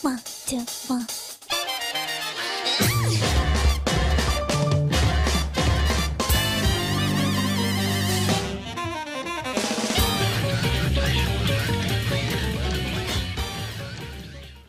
1, 2, 1.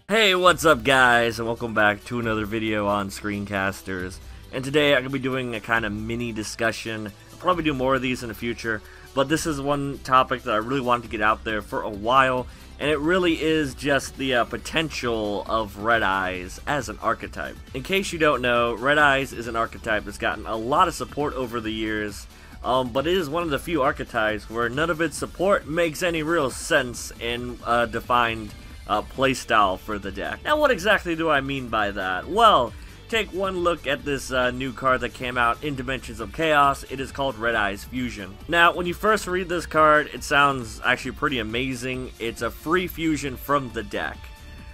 Hey, what's up guys, and welcome back to another video on Screencasters. And today I'm going to be doing a kind of mini discussion. I'll probably do more of these in the future, but this is one topic that I really wanted to get out there for a while, and it really is just the potential of Red Eyes as an archetype. In case you don't know, Red Eyes is an archetype that's gotten a lot of support over the years, but it is one of the few archetypes where none of its support makes any real sense in defined playstyle for the deck. Now, what exactly do I mean by that? Well, take one look at this new card that came out in Dimensions of Chaos. It is called Red Eyes Fusion. Now, when you first read this card, it sounds actually pretty amazing. It's a free fusion from the deck.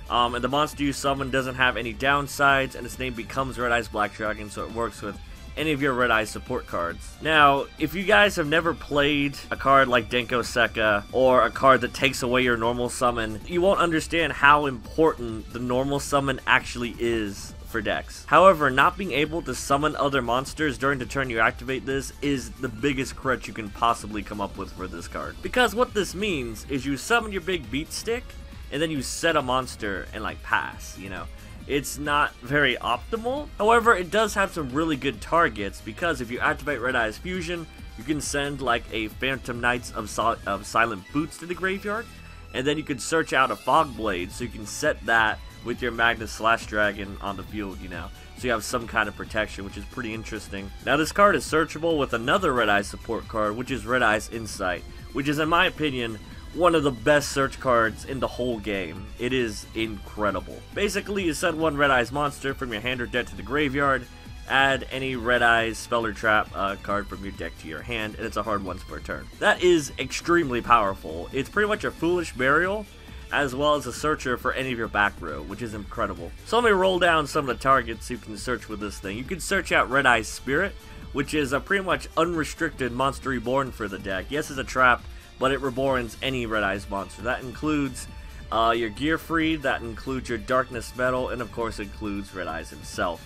And the monster you summon doesn't have any downsides, and its name becomes Red Eyes Black Dragon, so it works with any of your Red Eyes support cards. Now, if you guys have never played a card like Denko Sekka, or a card that takes away your normal summon, you won't understand how important the normal summon actually is for decks. However, not being able to summon other monsters during the turn you activate this is the biggest crutch you can possibly come up with for this card. Because what this means is you summon your big beat stick, and then you set a monster and like pass, you know. It's not very optimal. However, it does have some really good targets, because if you activate Red Eyes Fusion, you can send like a Phantom Knights of Silent Boots to the graveyard, and then you can search out a Fog Blade, so you can set that with your Magnus Slash Dragon on the field, you know. So you have some kind of protection, which is pretty interesting. Now, this card is searchable with another Red Eyes support card, which is Red Eyes Insight, which is, in my opinion, one of the best search cards in the whole game. It is incredible. Basically, you send one Red Eyes monster from your hand or deck to the graveyard, add any Red Eyes Spell or Trap card from your deck to your hand, and it's a hard once per turn. That is extremely powerful. It's pretty much a Foolish Burial, as well as a searcher for any of your back row, which is incredible. So let me roll down some of the targets you can search with this thing. You can search out Red Eyes Spirit, which is a pretty much unrestricted monster reborn for the deck. Yes, it's a trap, but it reborns any Red Eyes monster. That includes your Gearfried, that includes your Darkness Metal, and of course includes Red Eyes himself.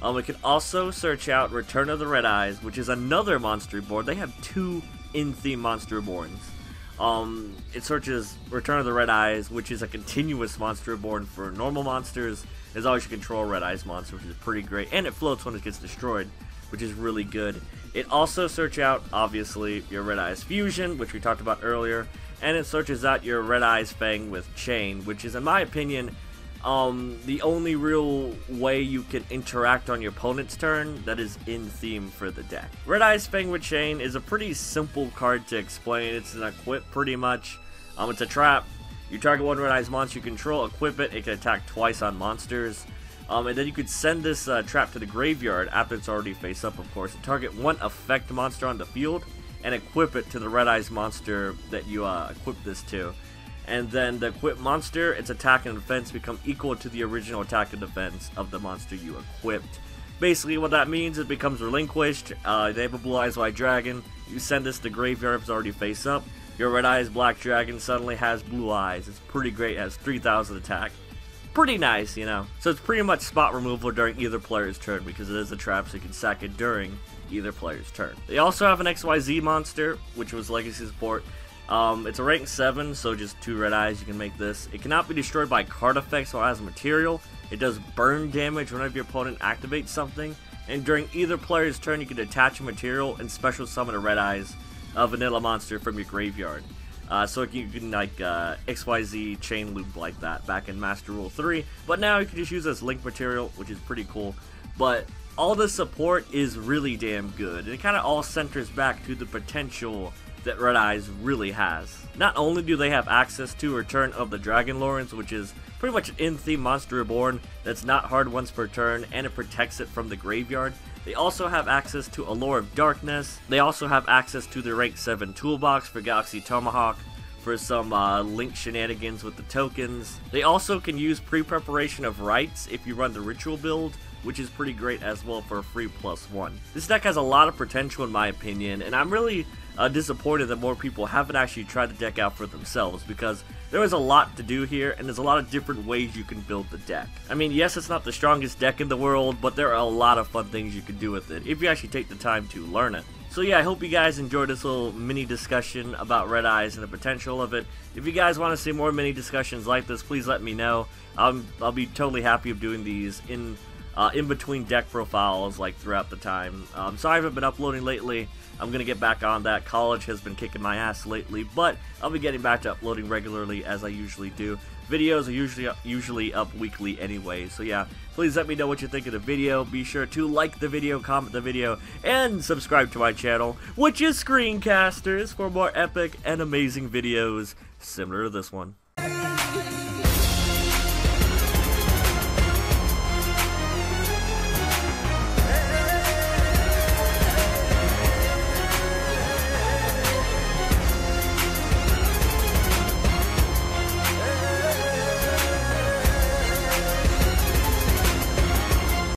We can also search out Return of the Red Eyes, which is another monster reborn. They have two in-theme monster reborns. It searches Return of the Red Eyes, which is a continuous monster reborn for normal monsters, as long as you control a Red Eyes monster, which is pretty great, and it floats when it gets destroyed, which is really good. It also search out, obviously, your Red Eyes Fusion, which we talked about earlier, and it searches out your Red Eyes Fang with Chain, which is, in my opinion, the only real way you can interact on your opponent's turn that is in theme for the deck. Red Eyes Fang with Chain is a pretty simple card to explain. It's an equip, pretty much. It's a trap. You target one Red Eyes monster you control, equip it, it can attack twice on monsters. And then you could send this trap to the graveyard after it's already face up, of course, and target one effect monster on the field and equip it to the Red Eyes monster that you equip this to. And then the equipped monster, its attack and defense become equal to the original attack and defense of the monster you equipped. Basically, what that means, it becomes relinquished. They have a Blue Eyes White Dragon. You send this to the graveyard if it's already face up. Your Red Eyes Black Dragon suddenly has blue eyes. It's pretty great. It has 3,000 attack. Pretty nice, you know. So it's pretty much spot removal during either player's turn, because it is a trap, so you can sack it during either player's turn. They also have an XYZ monster, which was legacy support. It's a rank 7, so just 2 Red Eyes, you can make this. It cannot be destroyed by card effects or as material. It does burn damage whenever your opponent activates something, and during either player's turn you can detach a material and special summon a Red Eyes vanilla monster from your graveyard. So you can like XYZ chain loop like that back in Master Rule 3, but now you can just use this link material, which is pretty cool. But all the support is really damn good, and it kind of all centers back to the potential that Red Eyes really has. Not only do they have access to Return of the Dragon Lords, which is pretty much an in-theme monster reborn that's not hard once per turn, and it protects it from the graveyard. They also have access to Allure of Darkness. They also have access to the rank 7 toolbox for Galaxy Tomahawk for some link shenanigans with the tokens. They also can use pre-preparation of rites if you run the ritual build, which is pretty great as well for a free +1. This deck has a lot of potential in my opinion, and I'm really disappointed that more people haven't actually tried the deck out for themselves, because there is a lot to do here, and there's a lot of different ways you can build the deck. I mean, yes, it's not the strongest deck in the world, but there are a lot of fun things you can do with it, if you actually take the time to learn it. So yeah, I hope you guys enjoyed this little mini discussion about Red Eyes and the potential of it. If you guys want to see more mini discussions like this, please let me know. I'll be totally happy of doing these in between deck profiles, like throughout the time. Sorry I haven't been uploading lately. I'm gonna get back on that. College has been kicking my ass lately, but I'll be getting back to uploading regularly as I usually do. Videos are usually up weekly anyway, so yeah, please let me know what you think of the video. Be sure to like the video, comment the video, and subscribe to my channel, which is Screencasters, for more epic and amazing videos similar to this one.